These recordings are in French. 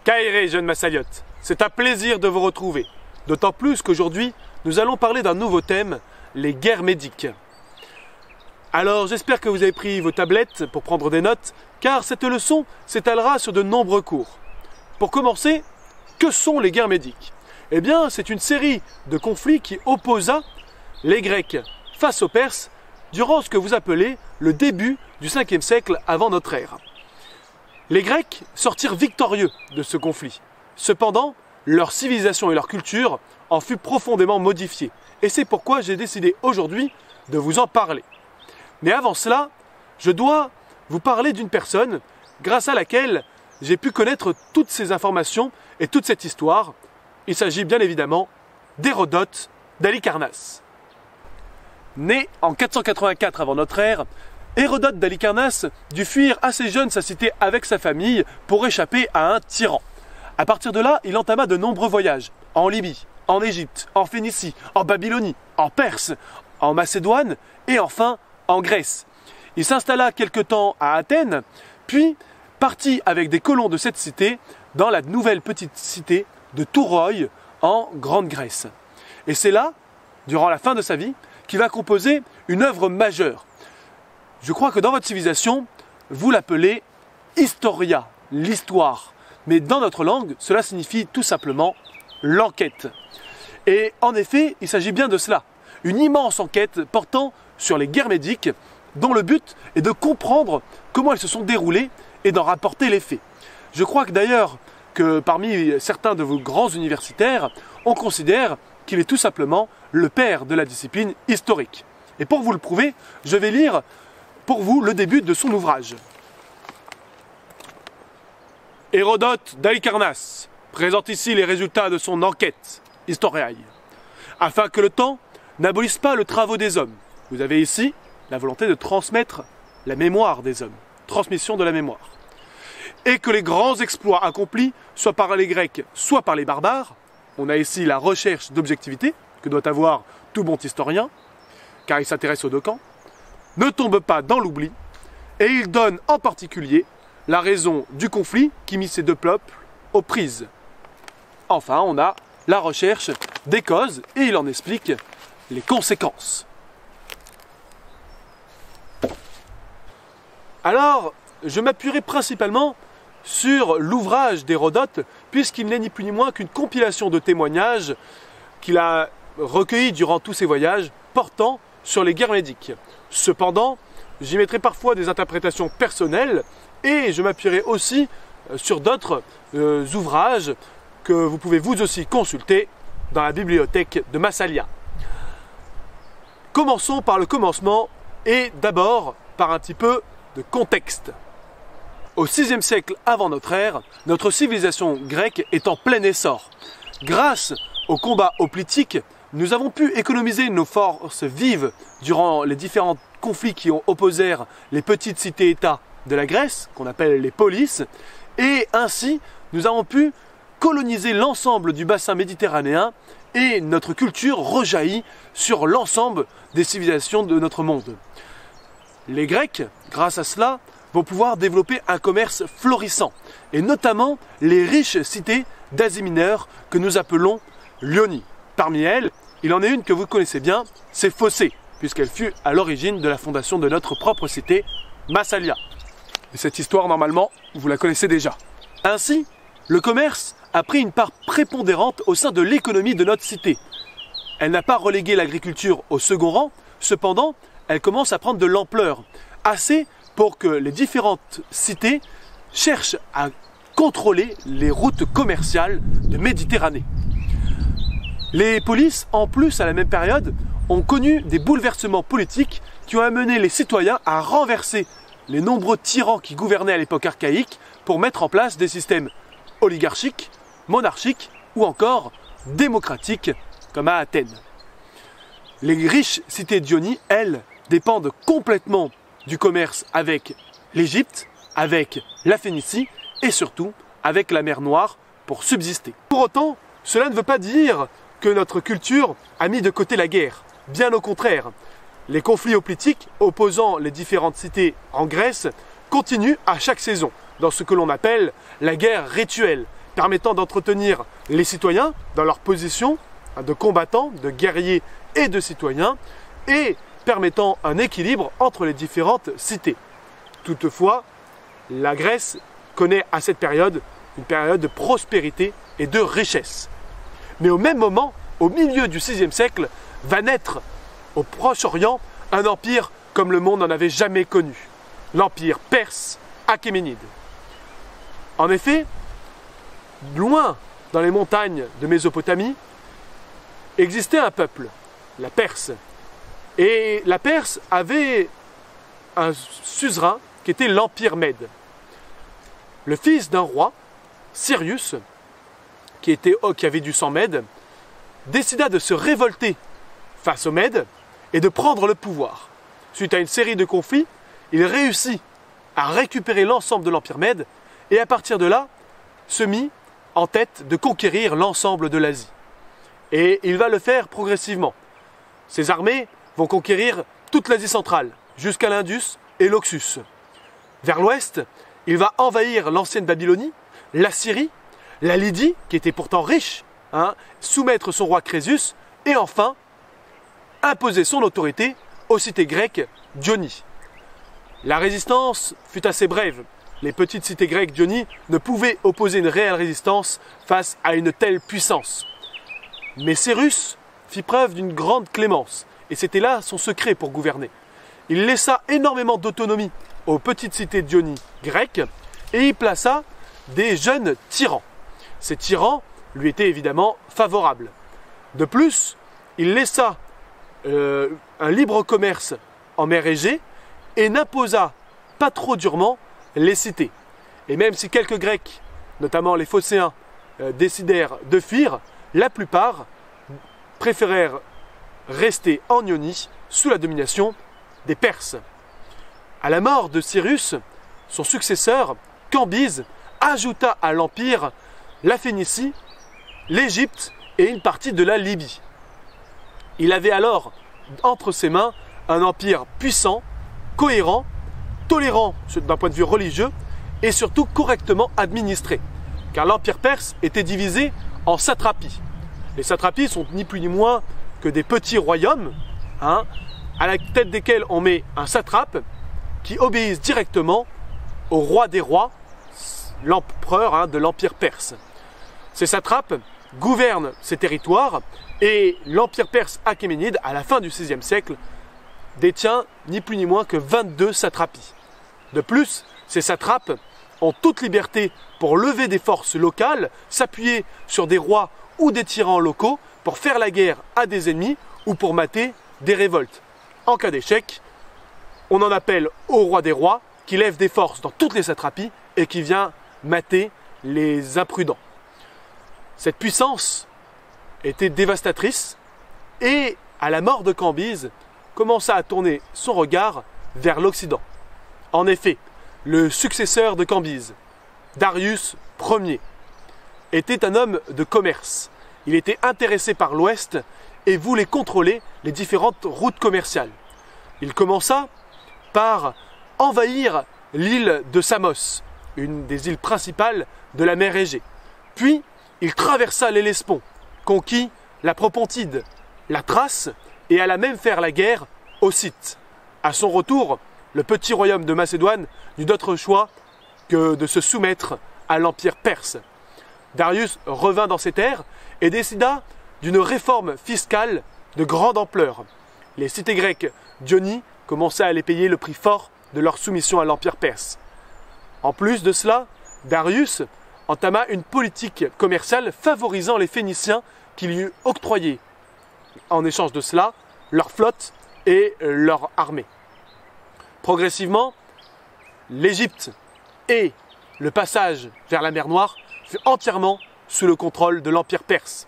Kairé, jeune Massaliote, c'est un plaisir de vous retrouver. D'autant plus qu'aujourd'hui, nous allons parler d'un nouveau thème, les guerres médiques. Alors j'espère que vous avez pris vos tablettes pour prendre des notes, car cette leçon s'étalera sur de nombreux cours. Pour commencer, que sont les guerres médiques? Eh bien, c'est une série de conflits qui opposa les Grecs face aux Perses durant ce que vous appelez le début du 5e siècle avant notre ère. Les Grecs sortirent victorieux de ce conflit. Cependant, leur civilisation et leur culture en fut profondément modifiée. Et c'est pourquoi j'ai décidé aujourd'hui de vous en parler. Mais avant cela, je dois vous parler d'une personne grâce à laquelle j'ai pu connaître toutes ces informations et toute cette histoire. Il s'agit bien évidemment d'Hérodote d'Halicarnasse. Né en 484 avant notre ère, Hérodote d'Halicarnasse dut fuir assez jeune sa cité avec sa famille pour échapper à un tyran. À partir de là, il entama de nombreux voyages en Libye, en Égypte, en Phénicie, en Babylonie, en Perse, en Macédoine et enfin en Grèce. Il s'installa quelque temps à Athènes, puis partit avec des colons de cette cité dans la nouvelle petite cité de Touroï en Grande Grèce. Et c'est là, durant la fin de sa vie, qu'il va composer une œuvre majeure. Je crois que dans votre civilisation, vous l'appelez Historia, l'histoire. Mais dans notre langue, cela signifie tout simplement l'enquête. Et en effet, il s'agit bien de cela. Une immense enquête portant sur les guerres médiques, dont le but est de comprendre comment elles se sont déroulées et d'en rapporter les faits. Je crois que d'ailleurs que parmi certains de vos grands universitaires, on considère qu'il est tout simplement le père de la discipline historique. Et pour vous le prouver, je vais lire pour vous le début de son ouvrage. Hérodote d'Halicarnasse présente ici les résultats de son enquête, Historiae, afin que le temps n'abolisse pas le travail des hommes. Vous avez ici la volonté de transmettre la mémoire des hommes, transmission de la mémoire. Et que les grands exploits accomplis, soit par les Grecs, soit par les barbares, on a ici la recherche d'objectivité que doit avoir tout bon historien, car il s'intéresse aux deux camps, ne tombent pas dans l'oubli, et il donne en particulier la raison du conflit qui mit ces deux peuples aux prises. Enfin, on a la recherche des causes, et il en explique les conséquences. Alors, je m'appuierai principalement sur l'ouvrage d'Hérodote, puisqu'il n'est ni plus ni moins qu'une compilation de témoignages qu'il a recueillis durant tous ses voyages, portant sur les guerres médiques. Cependant, j'y mettrai parfois des interprétations personnelles, et je m'appuierai aussi sur d'autres ouvrages que vous pouvez vous aussi consulter dans la bibliothèque de Massalia. Commençons par le commencement, et d'abord par un petit peu de contexte. Au VIe siècle avant notre ère, notre civilisation grecque est en plein essor. Grâce au combat hoplitique, nous avons pu économiser nos forces vives durant les différents conflits qui ont opposé les petites cités-États de la Grèce, qu'on appelle les polis, et ainsi nous avons pu coloniser l'ensemble du bassin méditerranéen et notre culture rejaillit sur l'ensemble des civilisations de notre monde. Les Grecs, grâce à cela, vont pouvoir développer un commerce florissant, et notamment les riches cités d'Asie mineure que nous appelons Lyonie. Parmi elles, il en est une que vous connaissez bien, c'est Phocée, puisqu'elle fut à l'origine de la fondation de notre propre cité, Massalia. Et cette histoire, normalement, vous la connaissez déjà. Ainsi, le commerce a pris une part prépondérante au sein de l'économie de notre cité. Elle n'a pas relégué l'agriculture au second rang, cependant, elle commence à prendre de l'ampleur, assez pour que les différentes cités cherchent à contrôler les routes commerciales de Méditerranée. Les polices, en plus, à la même période, ont connu des bouleversements politiques qui ont amené les citoyens à renverser les nombreux tyrans qui gouvernaient à l'époque archaïque pour mettre en place des systèmes oligarchiques, monarchiques ou encore démocratiques, comme à Athènes. Les riches cités d'Ionie, elles, dépendent complètement du commerce avec l'Égypte, avec la Phénicie et surtout avec la mer Noire pour subsister. Pour autant, cela ne veut pas dire que notre culture a mis de côté la guerre. Bien au contraire, les conflits hoplitiques opposant les différentes cités en Grèce continuent à chaque saison, dans ce que l'on appelle la guerre rituelle, permettant d'entretenir les citoyens dans leur position de combattants, de guerriers et de citoyens, et permettant un équilibre entre les différentes cités. Toutefois, la Grèce connaît à cette période une période de prospérité et de richesse. Mais au même moment, au milieu du VIe siècle, va naître au Proche-Orient un empire comme le monde n'en avait jamais connu, l'empire perse achéménide. En effet, loin dans les montagnes de Mésopotamie, existait un peuple, la Perse. Et la Perse avait un suzerain qui était l'Empire Mède. Le fils d'un roi, Cyrus, qui avait du sang mède, décida de se révolter face aux Mèdes et de prendre le pouvoir. Suite à une série de conflits, il réussit à récupérer l'ensemble de l'Empire Mède et à partir de là, se mit en tête de conquérir l'ensemble de l'Asie. Et il va le faire progressivement. Ses armées vont conquérir toute l'Asie centrale, jusqu'à l'Indus et l'Oxus. Vers l'ouest, il va envahir l'ancienne Babylonie, la Syrie, la Lydie, qui était pourtant riche, soumettre son roi Crésus, et enfin, imposer son autorité aux cités grecques d'Ionie. La résistance fut assez brève. Les petites cités grecques d'Ionie ne pouvaient opposer une réelle résistance face à une telle puissance. Mais Cyrus fit preuve d'une grande clémence, et c'était là son secret pour gouverner. Il laissa énormément d'autonomie aux petites cités d'Ionie grecques, et y plaça des jeunes tyrans. Ces tyrans lui étaient évidemment favorables. De plus, il laissa un libre commerce en mer Égée et n'imposa pas trop durement les cités. Et même si quelques Grecs, notamment les Phocéens, décidèrent de fuir, la plupart préférèrent rester en Ionie sous la domination des Perses. À la mort de Cyrus, son successeur, Cambyse, ajouta à l'empire la Phénicie, l'Égypte et une partie de la Libye. Il avait alors entre ses mains un empire puissant, cohérent, tolérant d'un point de vue religieux et surtout correctement administré. Car l'empire perse était divisé en satrapies. Les satrapies sont ni plus ni moins que des petits royaumes, à la tête desquels on met un satrape qui obéissent directement au roi des rois, l'empereur de l'empire perse. Ces satrapes gouvernent ces territoires et l'empire perse achéménide, à la fin du VIe siècle, détient ni plus ni moins que 22 satrapies. De plus, ces satrapes ont toute liberté pour lever des forces locales, s'appuyer sur des rois ou des tyrans locaux pour faire la guerre à des ennemis ou pour mater des révoltes. En cas d'échec, on en appelle au roi des rois qui lève des forces dans toutes les satrapies et qui vient mater les imprudents. Cette puissance était dévastatrice et, à la mort de Cambyse, commença à tourner son regard vers l'Occident. En effet, le successeur de Cambyse, Darius Ier, était un homme de commerce. Il était intéressé par l'Ouest et voulait contrôler les différentes routes commerciales. Il commença par envahir l'île de Samos, une des îles principales de la mer Égée. Puis, il traversa l'Hellespont, conquit la Propontide, la Thrace et alla même faire la guerre aux Scythes. À son retour, le petit royaume de Macédoine n'eut d'autre choix que de se soumettre à l'empire perse. Darius revint dans ses terres et décida d'une réforme fiscale de grande ampleur. Les cités grecques d'Ionie commençaient à aller payer le prix fort de leur soumission à l'empire perse. En plus de cela, Darius entama une politique commerciale favorisant les Phéniciens qui lui octroyaient, en échange de cela, leur flotte et leur armée. Progressivement, l'Égypte et le passage vers la mer Noire fut entièrement sous le contrôle de l'empire perse.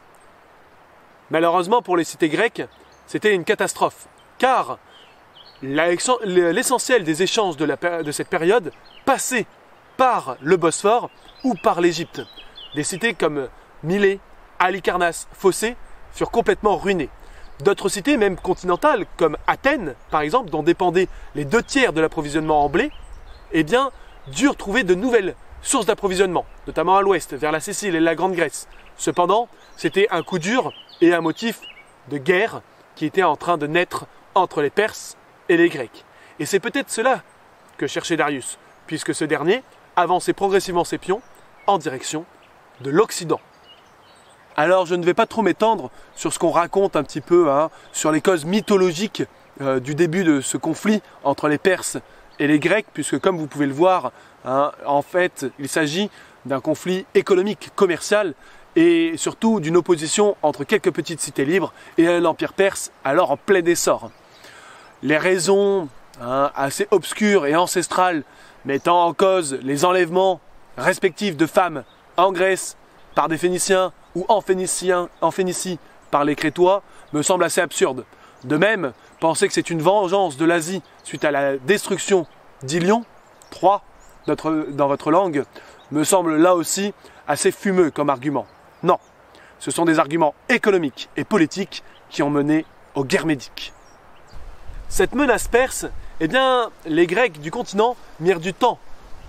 Malheureusement pour les cités grecques, c'était une catastrophe, car l'essentiel des échanges de cette période passait par le Bosphore ou par l'Égypte. Des cités comme Milet, Halicarnasse, Phocée furent complètement ruinées. D'autres cités, même continentales, comme Athènes, par exemple, dont dépendaient les 2 tiers de l'approvisionnement en blé, durent trouver de nouvelles source d'approvisionnement, notamment à l'ouest, vers la Sicile et la Grande Grèce. Cependant, c'était un coup dur et un motif de guerre qui était en train de naître entre les Perses et les Grecs. Et c'est peut-être cela que cherchait Darius, puisque ce dernier avançait progressivement ses pions en direction de l'Occident. Alors je ne vais pas trop m'étendre sur ce qu'on raconte un petit peu, sur les causes mythologiques du début de ce conflit entre les Perses et les Grecs, puisque comme vous pouvez le voir, en fait il s'agit d'un conflit économique, commercial, et surtout d'une opposition entre quelques petites cités libres et un empire perse alors en plein essor. Les raisons assez obscures et ancestrales mettant en cause les enlèvements respectifs de femmes en Grèce par des Phéniciens ou en Phénicie par les Crétois me semblent assez absurdes. De même, penser que c'est une vengeance de l'Asie suite à la destruction d'Ilion, Troie, dans votre langue, me semble là aussi assez fumeux comme argument. Non, ce sont des arguments économiques et politiques qui ont mené aux guerres médiques. Cette menace perse, eh bien, les Grecs du continent mirent du temps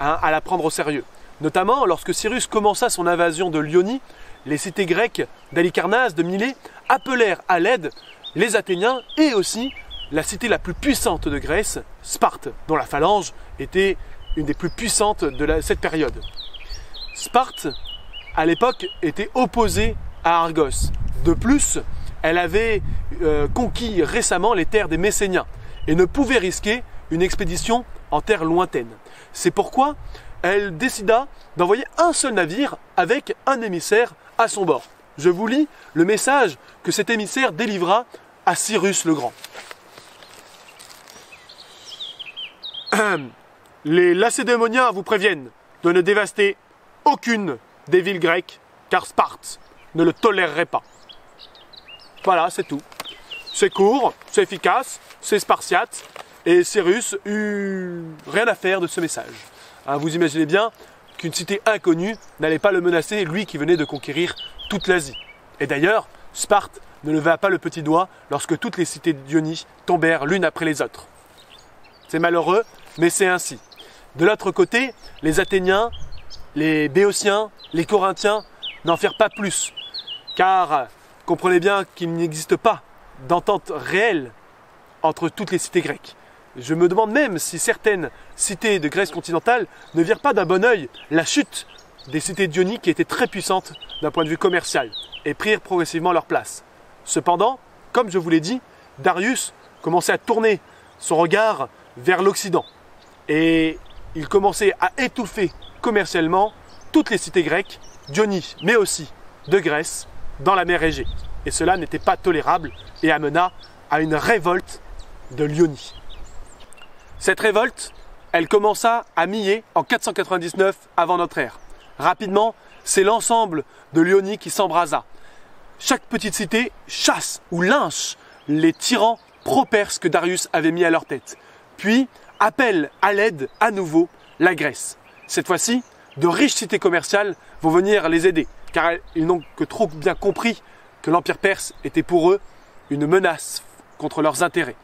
à la prendre au sérieux. Notamment lorsque Cyrus commença son invasion de l'Ionie, les cités grecques d'Halicarnasse, de Milet, appelèrent à l'aide les Athéniens et aussi la cité la plus puissante de Grèce, Sparte, dont la phalange était une des plus puissantes de cette période. Sparte, à l'époque, était opposée à Argos. De plus, elle avait conquis récemment les terres des Messéniens et ne pouvait risquer une expédition en terre lointaine. C'est pourquoi elle décida d'envoyer un seul navire avec un émissaire à son bord. Je vous lis le message que cet émissaire délivra à Cyrus le Grand. Les Lacédémoniens vous préviennent de ne dévaster aucune des villes grecques, car Sparte ne le tolérerait pas. Voilà, c'est tout. C'est court, c'est efficace, c'est spartiate, et Cyrus eut rien à faire de ce message. Vous imaginez bien qu'une cité inconnue n'allait pas le menacer, lui qui venait de conquérir toute l'Asie. Et d'ailleurs, Sparte ne leva pas le petit doigt lorsque toutes les cités d'Ionie tombèrent l'une après les autres. C'est malheureux, mais c'est ainsi. De l'autre côté, les Athéniens, les Béotiens, les Corinthiens n'en firent pas plus, car comprenez bien qu'il n'existe pas d'entente réelle entre toutes les cités grecques. Je me demande même si certaines cités de Grèce continentale ne virent pas d'un bon œil la chute des cités d'Ionie qui étaient très puissantes d'un point de vue commercial et prirent progressivement leur place. Cependant, comme je vous l'ai dit, Darius commençait à tourner son regard vers l'Occident et il commençait à étouffer commercialement toutes les cités grecques d'Ionie, mais aussi de Grèce, dans la mer Égée. Et cela n'était pas tolérable et amena à une révolte de l'Ionie. Cette révolte, elle commença à Milet en 499 avant notre ère. Rapidement, c'est l'ensemble de l'Ionie qui s'embrasa. Chaque petite cité chasse ou lynche les tyrans pro-perses que Darius avait mis à leur tête. Puis appelle à l'aide à nouveau la Grèce. Cette fois-ci, de riches cités commerciales vont venir les aider, car ils n'ont que trop bien compris que l'Empire perse était pour eux une menace contre leurs intérêts.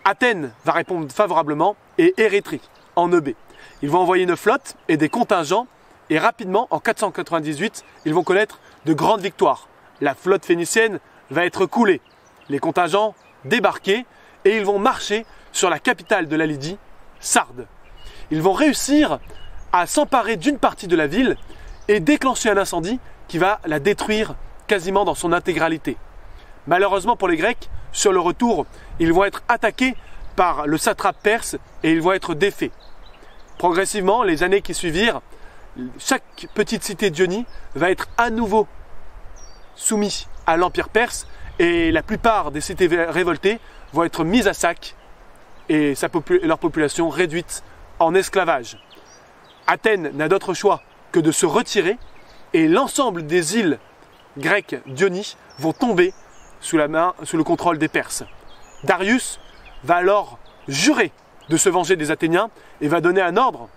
Athènes va répondre favorablement et Érythrée, en Eubée. Ils vont envoyer une flotte et des contingents et rapidement, en 498, ils vont connaître de grandes victoires. La flotte phénicienne va être coulée, les contingents débarqués et ils vont marcher sur la capitale de la Lydie, Sardes. Ils vont réussir à s'emparer d'une partie de la ville et déclencher un incendie qui va la détruire quasiment dans son intégralité. Malheureusement pour les Grecs, sur le retour, ils vont être attaqués par le satrape perse et ils vont être défaits. Progressivement, les années qui suivirent, chaque petite cité d'Ionie va être à nouveau soumise à l'Empire perse et la plupart des cités révoltées vont être mises à sac et leur population réduite en esclavage. Athènes n'a d'autre choix que de se retirer et l'ensemble des îles grecques d'Ionie vont tomber sous le contrôle des Perses. Darius va alors jurer de se venger des Athéniens et va donner un ordre,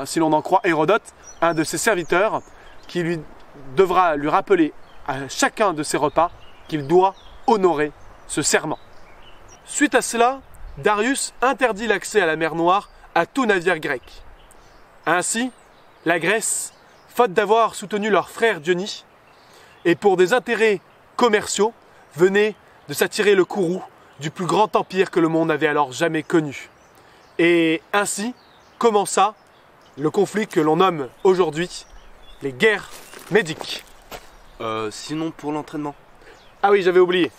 si l'on en croit Hérodote, un de ses serviteurs qui devra lui rappeler à chacun de ses repas qu'il doit honorer ce serment. Suite à cela, Darius interdit l'accès à la mer Noire à tout navire grec. Ainsi, la Grèce, faute d'avoir soutenu leur frère Diony, et pour des intérêts commerciaux, venait de s'attirer le courroux du plus grand empire que le monde n'avait alors jamais connu. Et ainsi commença le conflit que l'on nomme aujourd'hui les guerres médiques. Sinon pour l'entraînement. Ah oui, j'avais oublié.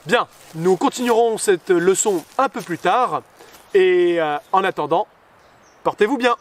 Bien, nous continuerons cette leçon un peu plus tard. Et en attendant, portez-vous bien.